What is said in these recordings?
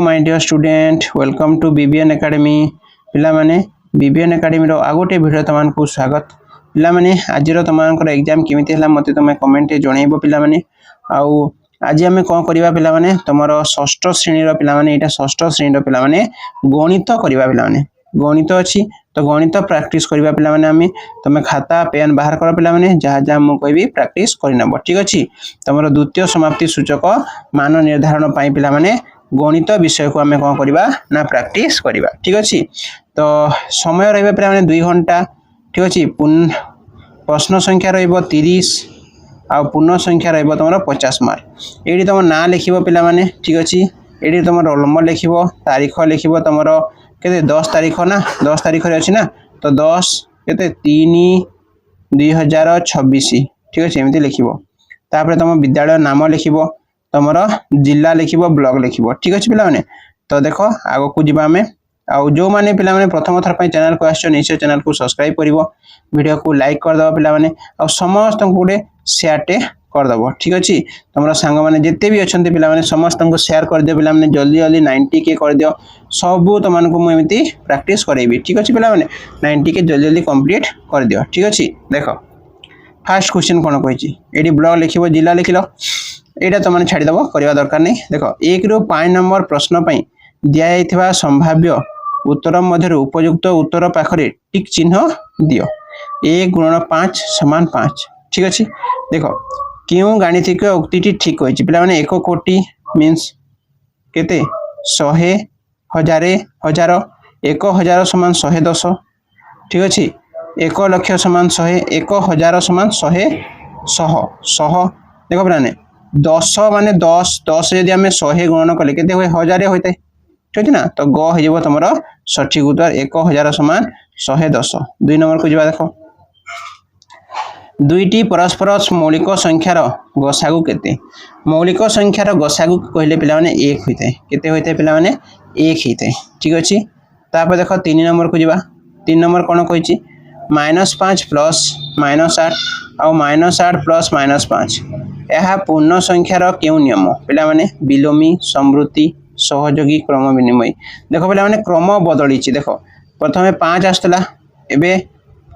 My dear student welcome to BBN academy पिला माने BBN academy रो आगोटे वीडियो तमान को स्वागत पिला माने आज रो तमान एग्जाम केमिति हला मते तमे कमेंट रे जणाइबो पिला माने आउ आज आमे कोन करबा पिला माने तमरो षष्ठ श्रेणी रो पिला माने एटा षष्ठ श्रेणी रो पिला माने गणित करबा पिला माने गणित अछि तो गणित प्रैक्टिस करबा पिला माने आमे तमे खाता पेन बाहर कर पिला माने जहा जहा मु कहबी प्रैक्टिस करिनबो ठीक अछि तमरो द्वितीय समाप्ति सूचक मान निर्धारण पई पिला माने गणित विषय को आमे कोन करबा ना प्रैक्टिस करबा ठीक अछि तो समय रहबे पिला माने 2 घंटा ठीक अछि प्रश्न संख्या रहबो 30 आ पूर्ण संख्या रहबो तमरो 50 मार्क एडी तम ना लिखिबो पिला माने ठीक अछि एडी तमरो रोल नंबर लिखिबो तारीख लिखिबो तमरो केते 10 तारीख ना 10 तारीख रे अछि ना तो 10 केते 3 2026 ठीक अछि एमिति लिखिबो तापर तम विद्यालय नाम लिखिबो तमरो जिल्ला लिखिबो ब्लॉक लिखिबो ठीक अछि पिला माने तो देखो आगो को जिबा में आउ जो माने पिला माने प्रथम थर पय चैनल को आछो निश्चय चैनल को सब्सक्राइब करिवो वीडियो को लाइक कर दबो पिला माने आ समस्त को गुडे शेयर टे कर दबो ठीक अछि तमरो संग माने जत्ते भी अछंती पिला माने समस्त को शेयर कर दियो पिला माने जल्दी जल्दी 90 के कर दियो सब तमन को मु एमिति प्रैक्टिस करेबी ठीक अछि पिला माने 90 के जल्दी जल्दी कंप्लीट कर दियो ठीक अछि देखो फर्स्ट क्वेश्चन कोन कहिछि एडी ब्लॉक लिखिबो जिल्ला लिखिलो एटा त माने छाडी दबो करबा दरकार नै देखो 1 रो 5 नंबर प्रश्न पई दिया जायथिबा संभाव्य उत्तर मध्य उपयुक्त उत्तर पाखरे टिक चिन्ह दियो 1 गुणन 5 समान 5 ठीक अछि देखो क्यों गाणितिक उक्तिटी ठीक होइछि पिला माने 1 कोटी मींस केते 100 हजार हजार 1000 समान 110 ठीक अछि 1 लाख समान 100 1000 समान 100 100 देखो पिला ने 10 माने 10 10 यदि हमें 100 गुणन कले केते होय 1000 होइते ठीक ना तो ग हो जेबो तमरो सठिक उत्तर 1000 समान 110 2 नंबर को जिबा देखो दुईटी परस्पर मौलिक संख्यार गसागु केते मौलिक संख्यार गसागु कहले पिला माने 1 होइते केते होइते पिला माने 1 होइते ठीक अछि तापर देखो 3 नंबर को जिबा 3 नंबर कोन कहिछि -5 प्लस -8 आ -8 प्लस -5 यह पूर्ण संख्यार केउ नियम पिला माने बिलोमी समृद्धि सहयोगी क्रम विनिमय देखो पिला माने क्रम बदली छि देखो प्रथमे 5 आस्तला एबे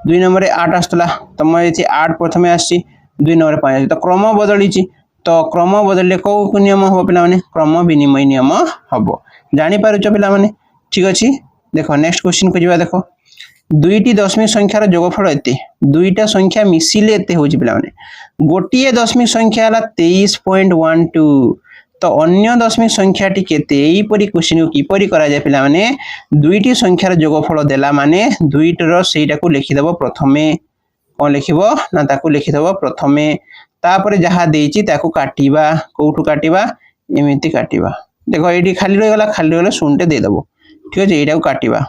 2 नंबर रे 8 आस्तला तम एथि 8 प्रथमे आसी 2 नंबर रे 5 तो क्रम बदली छि तो क्रम बदलले को नियम हो पिला माने क्रम विनिमय नियम हबो जानि पारुछ पिला माने ठीक अछि देखो नेक्स्ट क्वेश्चन को जिबा देखो दुईटी दशमिक संख्यार जोगफल एते दुईटा संख्या मिसिले एते होछि पिला माने गोटिए दशमिक संख्या हला 23.12 तो अन्य दशमिक संख्या टी केते एई परि क्वेश्चन को किपरि करा जाय पिला माने दुईटी संख्यार जोगफल देला माने दुईटर सेटा को लिखि देबो प्रथमे कोन लिखिबो ना ताको लिखि देबो प्रथमे तापरे जहा देइछि ताको काटिबा कोठु काटिबा एमिति काटिबा देखो एडी खाली रह शून्य दे देबो ठीक अछि एटा को काटिबा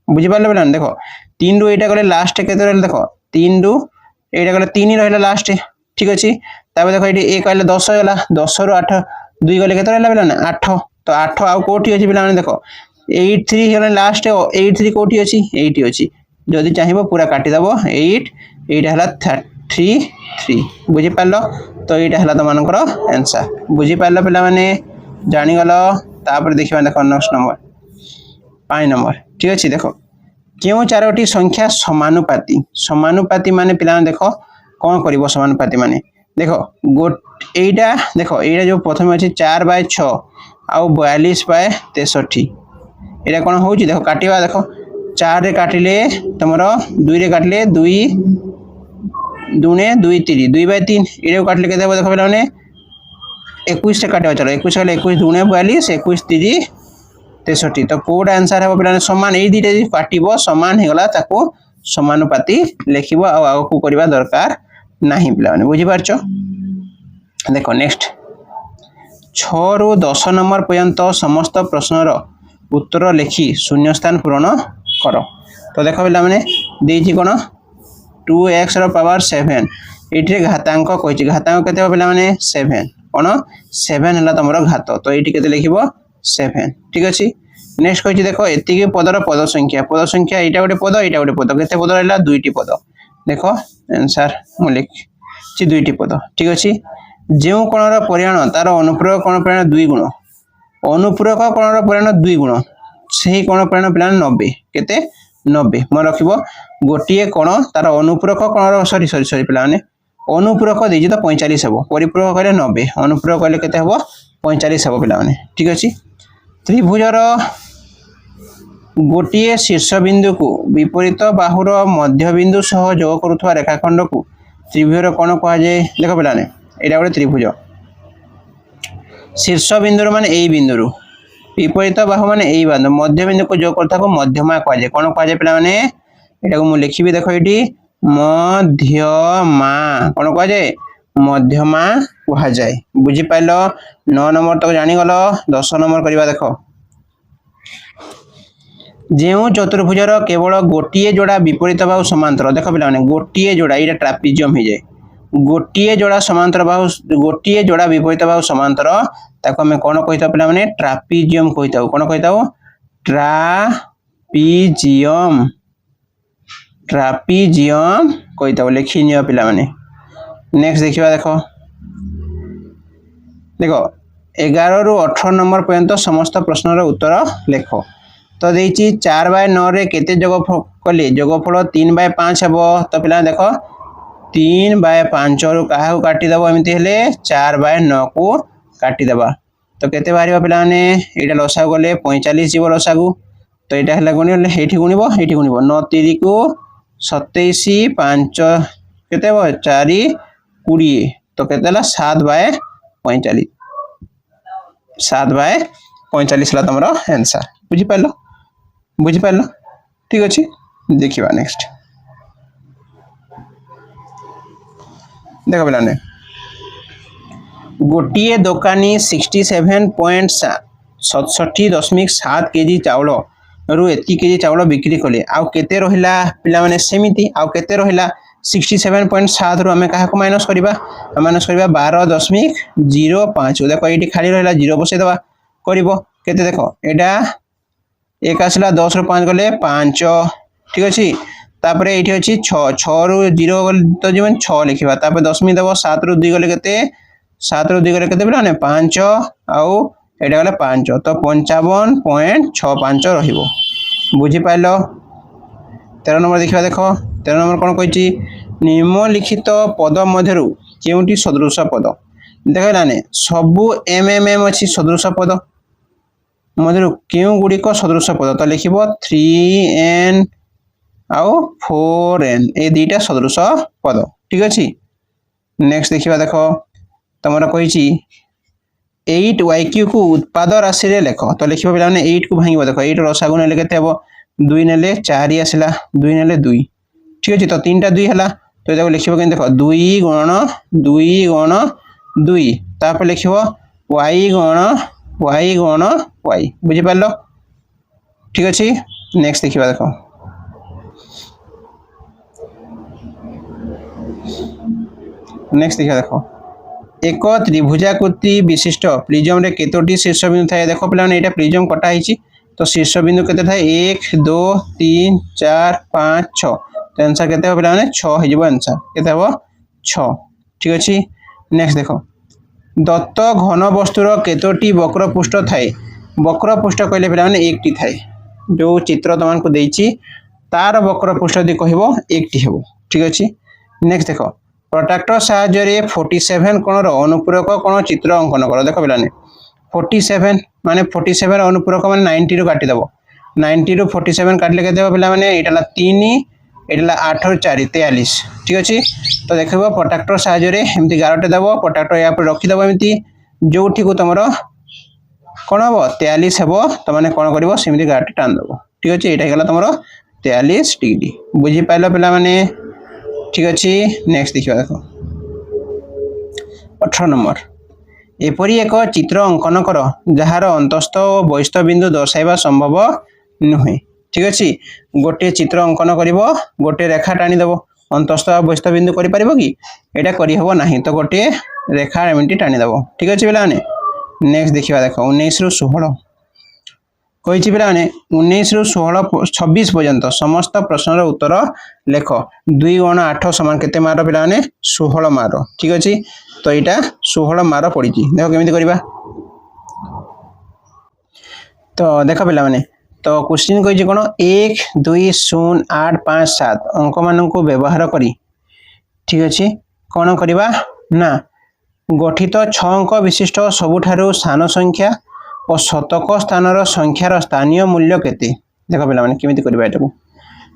बुझि पाले बेला देखो 3 रु एटा गले लास्ट केते रहल देखो 3 रु एटा गले 3 रहला लास्ट ठीक अछि ताबे देखो एडी 1 कहले 10 होला 10 रु 8 2 गले केते रहला बेला ना 8 तो 8 आ कोठी अछि बेला देखो 83 हेला लास्ट 83 कोठी अछि 80 अछि जदी चाहिबो पूरा काटि दबो 8 एटा हला 33 बुझि पालो तो एटा हला त मानकर आंसर बुझि पालो बेला माने जानि गलो तापर देखिबा देखो नेक्स्ट नंबर 5 नंबर ठीक अछि देखो क्यों चारोटी संख्या समानुपाती माने पिला देखो कोन करिवो समानुपाती माने देखो एटा देखो एटा जो प्रथम अछि 4/6 आ 42/63 एटा कोन होउची देखो काटिबा देखो 4 रे काटिले तमरो 2 रे काटिले 2 दुने 2 3 2/3 एटा काटिले केते हो देखो पिला माने 21 रे काटिबा चलो 21 गले 21 दुने 42 21 3 63 तो कोड आंसर है पिला समान ए दिटे काटिबो समान हे गला ताको समानुपाती लिखिबो आ आगो को करबा दरकार नाही पिला माने बुझि पारछो देखो नेक्स्ट 6 रु 10 नंबर पर्यंत समस्त प्रश्नर उत्तर लिखि शून्य स्थान पूर्ण करो तो देखो पिला माने देछि कोन 2x रो पावर 7 एठी घातांक कहिछि घातांक केते पिला माने 7 कोन 7 हला तमरो घात तो एठी केते लिखिबो 7 ठीक अछि नेक्स्ट कहिछि देखो एति के पदर पद संख्या एटा गोटे पद केते पद रहला दुईटी पद देखो आंसर मु लिख छि दुईटी पद ठीक अछि जेउ कोणर परिमाण तार अनुप्रयोग कोण परिमाण 2 गुण अनुपूरक कोणर परिमाण 2 गुण सही कोण परिमाण पिला 90 केते 90 मन रखिबो गोटिए कोण तार अनुपूरक कोणर सॉरी सॉरी सॉरी पिला माने अनुपूरक देजी तो 45 हेबो परिपूरक कहले 90 अनुपूरक कहले केते हेबो 45 हेबो पिला माने ठीक अछि त्रिभुजर गोटिए शीर्ष बिंदु को विपरीत बाहुर मध्य बिंदु सह जोग करुवा रेखाखंड को त्रिभुजर कोण कह जाए देख पिलाने एटा गोटे त्रिभुज शीर्ष बिंदु माने एई बिंदु विपरीत बाहु माने एई बिंदु मध्य बिंदु को जोग करता को मध्यमा कह जाए कोण कह जाए पिला माने एटा को मु लिखिबी देखो एटी मध्यमा कोण कह जाए मध्यमा कह जाए बुझी पाइलो 9 नंबर तक जानि गलो 10 नंबर करबा देखो जेउ चतुर्भुजर केवल गोटिए जोड़ा विपरीत बाहु समांतर देख पिला माने गोटिए जोड़ा इटा ट्रापेजियम हो जाए गोटिए जोड़ा समांतर बाहु गोटिए जोड़ा विपरीत बाहु समांतर ताको हमें कोन कहिता पिला माने ट्रापेजियम कहिताउ कोन कहिताउ ट्रापेजियम ट्रापेजियम कहिताउ लिखि नियो पिला माने नेक्स्ट देखिबा देखो देखो 11 रु 18 नंबर पर्यंत समस्त प्रश्नर उत्तर लेखो तो देछि 4/9 रे केते जोगफल कले जोगफल 3/5 हेबो तो पिला देखो 3/5 रु काहा को काटी दबो एमिति हेले 4/9 को काटी दबा तो केते बारिबा पिला माने एटा लसा गले 45 जीव लसा को तो एटा हला गुणी हले एठी गुणिबो 9 3 को 27 5 केते हो 4 20 तो केते हला 7/45 7/45 ला तमरो आंसर बुझी पालो ठीक अछि देखिबा नेक्स्ट देखो पिलाने गोटिए दोकानी 67.67.7 केजी चावल रु एति केजी चावल बिक्री कले आउ केते रहिला पिला माने सेमिति आउ केते रहिला 67.7 रु हमें काहा को माइनस करबा 12.05 देखो एटी खाली रहिला 0 बसे दबा करबो केते देखो एटा एक आसला 10 रु 5 गले 5 ठीक अछि तापरे एठी अछि 6 रु 0 गले तो जीवन 6 लिखिबा तापर 10 मी देबो 7 रु 2 गले केते 7 रु 2 गले केते बिलाने 5 आउ एटा गले 5 तो 55.65 रहिबो बुझी पाइलो 13 नंबर देखिबा देखो 13 नंबर कोन कहिछि निम्नलिखित पद मध्यरु केउटी सदृश पद देखलाने सबु एमएमएम अछि सदृश पद मध्यरु केउ गुडी को सदृश पद तो लिखिबो 3n आउ 4n ए दुईटा सदृश पद ठीक अछि नेक्स्ट देखिबा देखो तमरा कहिछि 8yq को उत्पाद राशि रे लेखो तो लिखिबो बिला माने 8 को भांगिबो देखो 8 रसागु नेले केते हेबो 2 नेले 4 आसिला 2 नेले 2 ठीक अछि तो 3टा 2 हला तो देखो लिखिबो के देखो 2 गुण 2 तापर लिखिबो y गुण y बुझी पालो ठीक अछि नेक्स्ट देखिबा देखो नेक्स्ट देखिबा देखो एक त्रिभुजाकृति विशिष्ट प्रिज्म रे केतोटी शीर्ष बिंदु थाए देखो पिला ने एटा प्रिज्म कटा हिची तो शीर्ष बिंदु केते थाए 1 2 3 4 5 6 तो आंसर केते हो पिला ने 6 हे जिवो आंसर केते हो 6 ठीक अछि नेक्स्ट देखो दत्त घन वस्तुर केतोटी वक्र पृष्ठ थाए वक्र पृष्ठ कहले पिला ने एकटी थाए जो चित्र तमान को देछि तार वक्र पृष्ठ दि कहबो एकटी हेबो ठीक अछि नेक्स्ट देखो प्रोट्रैक्टर साहाय्य रे 47 कोणर अनुपूरक कोण चित्र अंकन करो देखो पिला ने 47 माने 47 अनुपूरक माने 90 रु काटी दबो 90 रु 47 काटले के देबो पिला माने एटाला 3 एटाला 8 रु 4 43 ठीक अछि तो देखबो प्रोट्रैक्टर साहाय्य रे एम्ति 11 टे देबो प्रोट्रैक्टर या पर रखि दबो एम्ति जोठी को तमरो कोन हबो 43 हेबो त माने कोन करबो सेमिति 11 टे टान दबो ठीक अछि एटा गेला तमरो 43 डिग्री बुझी पाइलो पिला माने ठीक अछि नेक्स्ट देखिबा देखो 18 नंबर एपरि एक चित्र अंकन करो जहार अंतस्थ और बहिस्थ बिंदु दर्शाइबा संभव नहे ठीक अछि गोटे चित्र अंकन करिवो गोटे रेखा टानी देबो अंतस्थ और बहिस्थ बिंदु करि परिबो कि एटा करि हबो नाही तो गोटे रेखा एमिति टानी देबो ठीक अछि बेला ने नेक्स्ट देखिबा देखो 19 रु 16 कहिछि पिला माने 19 रु 16 26 पर्यंत समस्त प्रश्नर उत्तर लेख 2 गुण 8 समान केते मार पिला माने 16 मार ठीक अछि तो एटा 16 मार पड़ी देखो केमिति करबा तो देख पिला माने तो क्वेश्चन कहि कोन 1 2 0 8 5 7 अंक मान को व्यवहार करी ठीक अछि कोन करबा ना गठित 6 अंक विशिष्ट सबुठारु स्थान संख्या और शतक स्थानर संख्यार स्थानीय मूल्य केते देख पिला माने केमिति करबा एटाको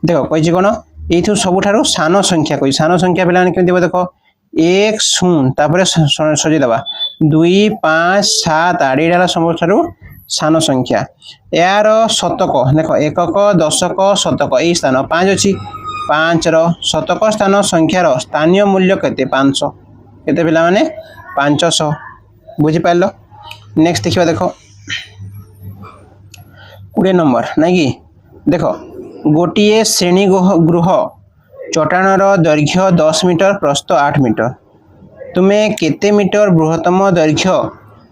देख कहि कोन एथु सबुठारु स्थान संख्या कहि स्थान संख्या पिला माने केमिति देखो 1 0 तापर सजे दबा 2 5 7 8 एटा सबुठारु स्थान संख्या यार शतक देख एकक दशक शतक ए स्थान 5 अछि 5 रो शतक स्थान संख्यार स्थानीय मूल्य केते 500 केते पिला माने 500 बुझि पाइलो नेक्स्ट देखिबा देखो 20 नंबर नै कि देखो गोटिए श्रेणी गृह चट्टाणर दैर्घ्य 10 मीटर प्रस्थ 8 मीटर तुम्हें केते मीटर बृहत्तम दैर्घ्य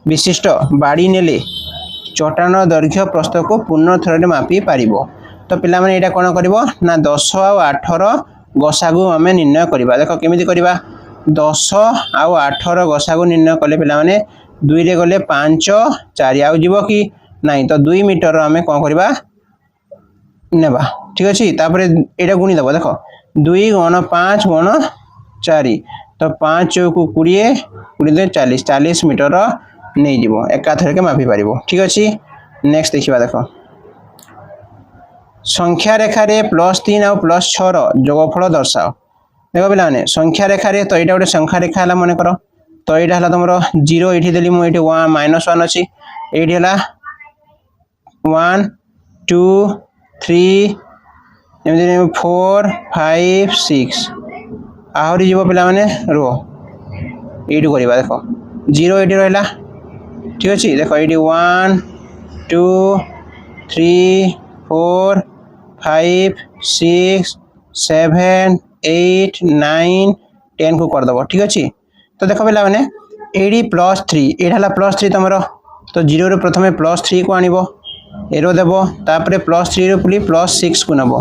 विशिष्ट बाड़ी नेले चट्टाण दैर्घ्य प्रस्थ को पूर्ण थर मापी पारिबो तो पिला माने एटा कोन करबो ना 10 आ 8 रो गसागु हमें निर्णय करबा देखो केमिति करबा 10 आ 8 रो गसागु निर्णय कले पिला माने 2 रे गले 5 4 आउ जीवो कि नहीं तो 2 मीटर हमें कोन करबा नेबा ठीक अछि तापर एटा गुणी दबो देखो 2 गुण 5 गुण 4 तो 5 को 20 20 40 40 मीटर नहीं जीवो एका थर के मापी पारिबो ठीक अछि नेक्स्ट देखिबा देखो संख्या रेखा रे +3 और +6 रो जोगफल दर्शाओ देखो पिला माने संख्या रेखा रे तो एटा गोटे संख्या रेखा हला माने करो तो एटा हला तमरो 0 एठी देली मु एठी 1 -1 अछि एठी हला 1 2 3 4 5 6 आहरी जीव पिला माने रो एठी करबा देखो 0 एठी रहला ठीक अछि देखो एठी 1 2 3 4 5 6 7 8 9 10 को कर दबो ठीक अछि तो देखो पिला माने एडी +3 एठाला +3 तमरो तो 0 रे प्रथमे +3 को आनिबो एरो देबो तापरे +3 रे पुली +6 को नबो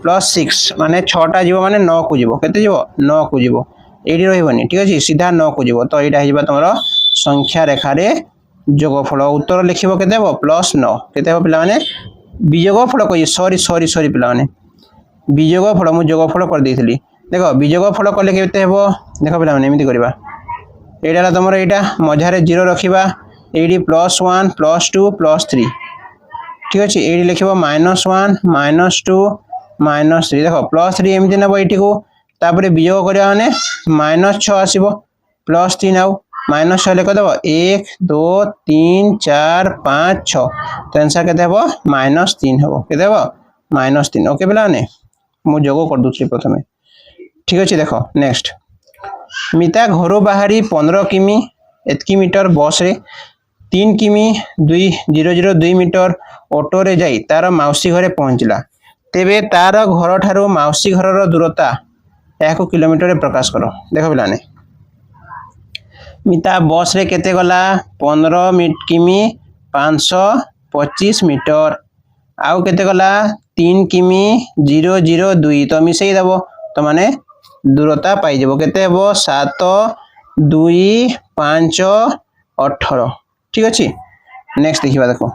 +6 माने 6 टा जीवो माने 9 को जीवो केते जीवो 9 को जीवो एडी रहइबनी ठीक अछि सीधा 9 को जीवो तो एटा हिबा तमरो संख्या रेखा रे जोगफल उत्तर लिखिबो केते हो +9 केते हो पिला माने वियोगफल कहि सॉरी पिला माने वियोगफल मु जोगफल कर देइथली देखो वियोगफल कले केते हेबो देखो पिला माने एमिति करबा एडाला तमरो एटा मझारे 0 रखिबा एडी +1 +2 +3 ठीक अछि एडी लिखिबो -1 -2 -3 देखो +3 एमिति नबो एठी को तापरे वियोग करिया माने -6 आसीबो +3 आउ -6 लेख देबो 1 2 3 4 5 6 तो आंसर केते हेबो -3 हेबो केते हेबो -3 ओके पिला माने मु जोग कर दुछि प्रथमे ठीक अछि देखो नेक्स्ट मिता घरो बाहरी 15 किमी एतकी मीटर बस रे 3 किमी 2002 मीटर ऑटो रे जाई तार माउसी घरे पहुंचला तेबे तार घर ठारो माउसी घरर दूरता 1 किलोमीटर रे प्रकाश करो देखो पिलाने मिता बस रे केते गला 15 किमी 525 मीटर आउ केते गला 3 किमी 002 तो मिसई दबो तो माने दूरता पाई जबो केते हेबो 7 2 5 18 ठीक अछि नेक्स्ट देखिबा देखो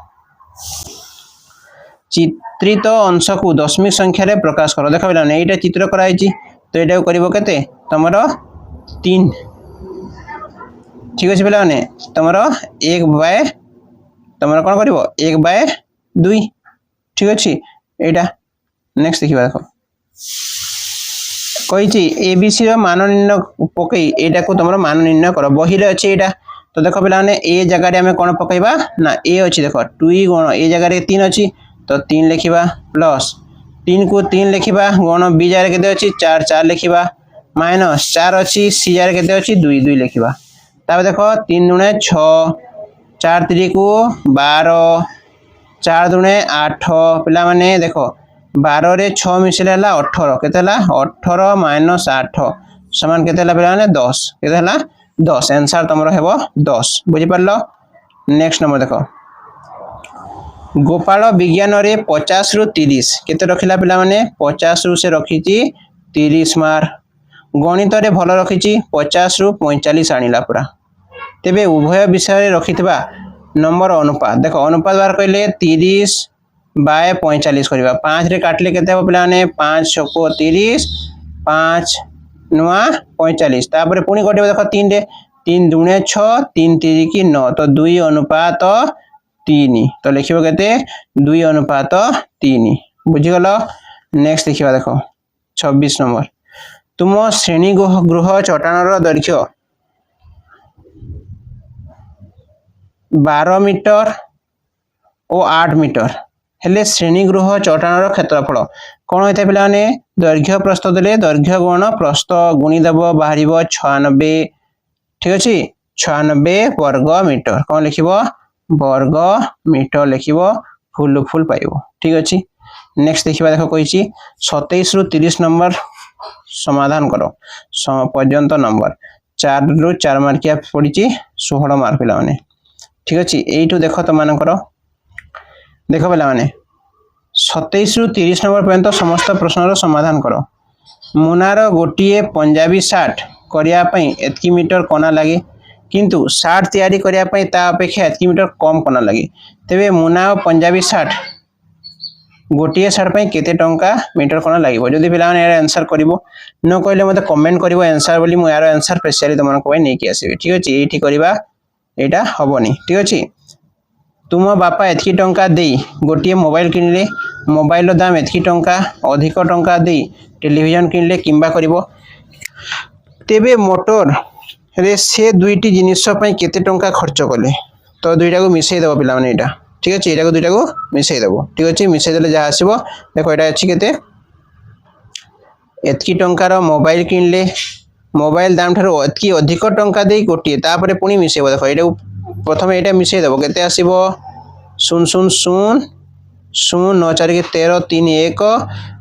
चित्रित अंश को दशमिक संख्या रे प्रकाश करो देखो बिला एटा चित्र कराई छि तो एटा करिवो केते तमरो 3 ठीक अछि बिला ने तमरो 1/, तमरो कोन करिवो 1/2 ठीक अछि एटा नेक्स्ट देखिबा देखो कहिछि एबीसी रो मान निर्णय पकई एटा को तमरो मान निर्णय करो बही रे अछि एटा तो देखो पिला ने ए जगह रे हमें कोन पकईबा ना ए अछि देखो 2 गुण ए जगह रे 3 अछि तो 3 लिखिबा प्लस 3 को 3 लिखिबा गुण बी जगह रे केते अछि 4 4 लिखिबा माइनस 4 अछि सी जगह रे केते अछि 2 2 लिखिबा ताबे देखो 3 दुणे 6 4 3 को 12 4 दुणे 8 पिला माने देखो 12 रे 6 मिसले हला 18 केते हला 18 माइनस 8 समान केते हला पिला माने 10 केते हला 10 आंसर तमरो हेबो 10 बुझि परलो नेक्स्ट नंबर देखो गोपाल विज्ञान रे 50 रु 30 केते रखिला पिला माने 50 रु से रखिची 30 मार्क गणित रे भलो रखिची 50 रु 45 आनिला पूरा तेबे उभय विषय रे रखितबा नंबर अनुपात देख अनुपात बार कहले 30 बाय 45 करवा 5 रे काटले केते हो पिला माने 5 छको 30 5 नुआ 45 तापर पुणी कटिबो देख 3 रे 3 दुणे 6 3 3 की 9 तो 2 अनुपात 3 तो लिखिबो केते 2 अनुपात 3 बुझी गलो। नेक्स्ट देखिबा देखो 26 नंबर तुम श्रेणी गृह चट्टानर दैर्घ्य 12 मीटर और 8 मीटर हेले श्रेणी गृह चट्टानर क्षेत्रफल कौन होता है पे दैर्घ्य प्रस्थ देले दैर्घ्य गुण प्रस्थ गुणीदेव बाहर 96 ठीक अच्छे 96 वर्ग मीटर कौन लिख वर्ग मीटर लिख फुल फुल पाइब ठीक अच्छे। नेक्स्ट देखा देख कही 27 रु 30 नंबर समाधान कर पर्यंत नंबर 4 रु 4 मार्किया पड़ी 16 मार्क पे ठीक अच्छे। यू देख तुम देख पे 27 रु 30 नंबर पर्यंत समस्त प्रश्नर समाधान कर। मुनार गोटे पंजाबी सार्ट करने एतकी मीटर कना लगे किंतु सार्ट तैयारी करने ता अपेक्षा एतकी मीटर कम कना लगे तेरे मुना और पंजाबी सार्ट गोटे सार्ट पर केते टंका मीटर कना लगे जदि पे आंसर कर न कहले मत कमेंट कर आंसर बोली मुझे यार आंसर स्पेशली तुमको नहीं आसबि ठीक अच्छे। ये करवा यहाँ हेनी ठीक अच्छे। तुम बापा एतकी टंका दे गोटे मोबाइल किणले मोबाइल दाम एतकी टंका अधिक टंका दे टेलीविजन किणले किंबा करिवो तेबे मोटर रे से दुईटी जिनिस केते टंका खर्च कले तो दुईटा को मिसई देव पिला माने एटा ठीक अच्छे। यहाँ दुईटा को मिसई देव ठीक अच्छे मिसई देले जहाँ आसो देखो यहाँ अच्छी केते एतकी टंकार मोबाइल किणले मोबाइल दाम ठार एतकी अधिक टंका दे गोटे तापर पुणी मिसेब देख ये प्रथम यहाँ मिसई देव केते आसीबो 0 0 0 0 9 4 के 13 3 1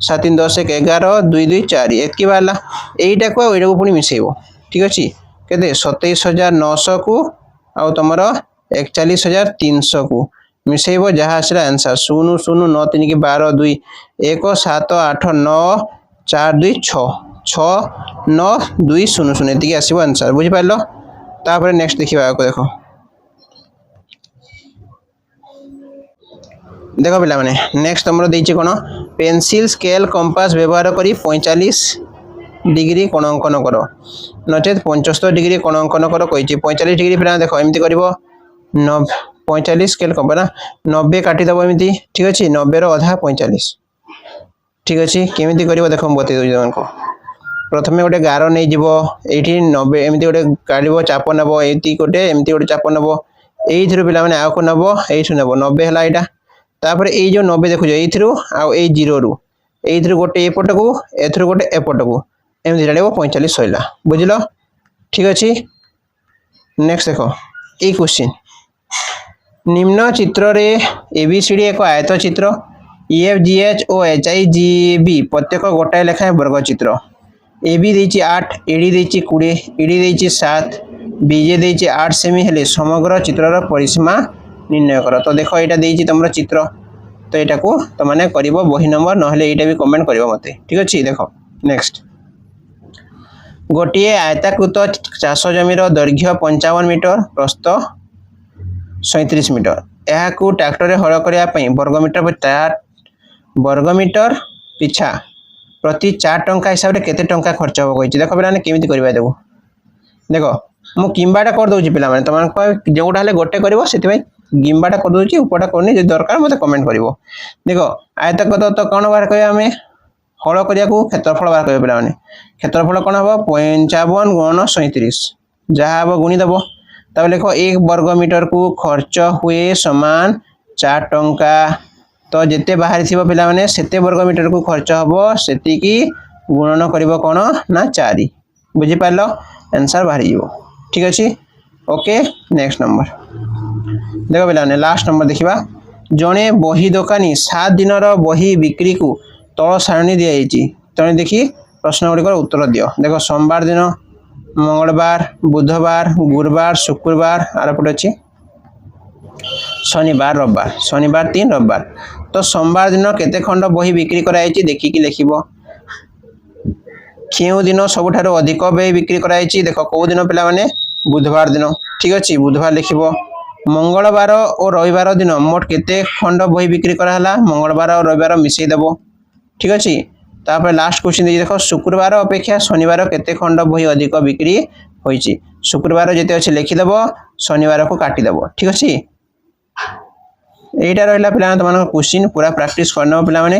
7 3 10 1 11 2 2 4 एतकी बाहला यहीटा को यहाँ पुणी मिसेब ठीक अच्छे। केते 27,900 को आउ तुमर 41,300 को मिसेब जहाँ आसला आंसर 0 0 9 3 के 12 2 1 7 8 9 4 2 6 6 9 2 0 0 एति आसब आंसर बुझिपार। तापर नेक्स्ट देखा देख देख पे नेक्स्ट तुम देखे कौन पेंसिल स्केल कंपास व्यवहार करी 45 डिग्री कोण अंकन कर नचेत 75 डिग्री कोण अंकन कर कही 45 डिग्री पे देख एमती कर 45 स्केल कंपास 90 काटिदेव एमती ठीक अच्छे 90 रधा 45 ठीक अच्छे केमी कर देख बतई दूसरी तुमको प्रथम गोटे गार नहीं जीव ये 90 एमती गोटे काढ़ चाप नब ये गोटे एमती गोटे चाप नब ये पे आउ को नब यू नब 90 है यहाँ तापर ये जो 90 देखुच ये जीरो रु गोटे एपट को एथर गोटे एपट को एमती जान 45 सैला बुझल ठीक अच्छे। नेक्स्ट देख ये क्वेश्चन निम्न चित्र रे एबीसीडी एक आयत चित्र EFGH और HIGB प्रत्येक गोटाए लेखाएं वर्ग चित्र AB देछि 8 AD देछि 20 ED देछि 7 BJ देछि 8 सेमी हेले समग्र चित्रर परिसीमा निर्णय कर। तो देख यहाँ देछि तुम चित्र तो यहाँ को तुमने कर बही नंबर ना यहाँ भी कमेंट कर मत ठीक अच्छे। देख नेक्स्ट गोटे आयताकृत चाष जमीर दैर्घ्य 55 मीटर प्रस्थ 37 मीटर यहाँ को ट्रैक्टर हल करने वर्गमीटर पिछा प्रति 4 टंका हिसाब से केते टंका खर्च हो कही देख पे केमी कर देव देख मु किंबाटा कर दूसरी पे तुम जोटा गोटे कर गिंबाटा कर दूसरी उपटा करनी जो दरकार मत कमेंट कर देख आयताकृत तो कौन बाहर कह आम हल करने को क्षेत्रफल बाहर करेंगे पे क्षेत्रफल कौन हम 55 गुणन 37 जहाँ हम गुणीदेव तब लिख 1 वर्ग मीटर को खर्च हुए समान 4 टंका तो जिते बाहरी थी पे सेते वर्ग मीटर को खर्च हम से गुणन कर कौन ना 4 बुझीपार आंसर बाहरी ठीक अच्छे। ओके नेक्स्ट नंबर देख पे लास्ट नंबर देखा जड़े बही दोकानी 7 दिन बही बिक्री को तल सारणी दी तेणु देखी प्रश्न गुड़िकर उत्तर दियो देख सोमवार दिन मंगलवार बुधवार गुरुवार शुक्रवार आरपटे अच्छी शनिवार रविवार शनिवार 3 रविवार तो सोमवार दिन केते खंड बही बिक्री कराई देखिकी लिख क्यों दिन सबुठ अधिक बही बिक्री कराई देख कौ दिन पे बुधवार दिन ठीक अच्छे बुधवार लिख मंगलवार और रविवार दिन मोट केते खंड बही बिक्री कराला मंगलवार और रविवार मिसई देबो ठीक अछि तापर लास्ट क्वेश्चन देखो शुक्रवार अपेक्षा शनिवार केते खंड बही अधिक बिक्री होईची शुक्रवार जेते अछि लिखि देबो शनिवार को काटी देबो ठीक अछि एटा रहला पिला तमन क्वेश्चन पूरा प्रैक्टिस करनो पिला माने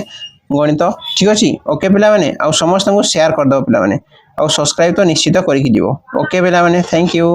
गणित ठीक अछि ओके पिला माने आ समस्त को शेयर कर दो पिला माने आ सब्सक्राइब तो निश्चित करिक दिबो ओके पिला माने थैंक यू।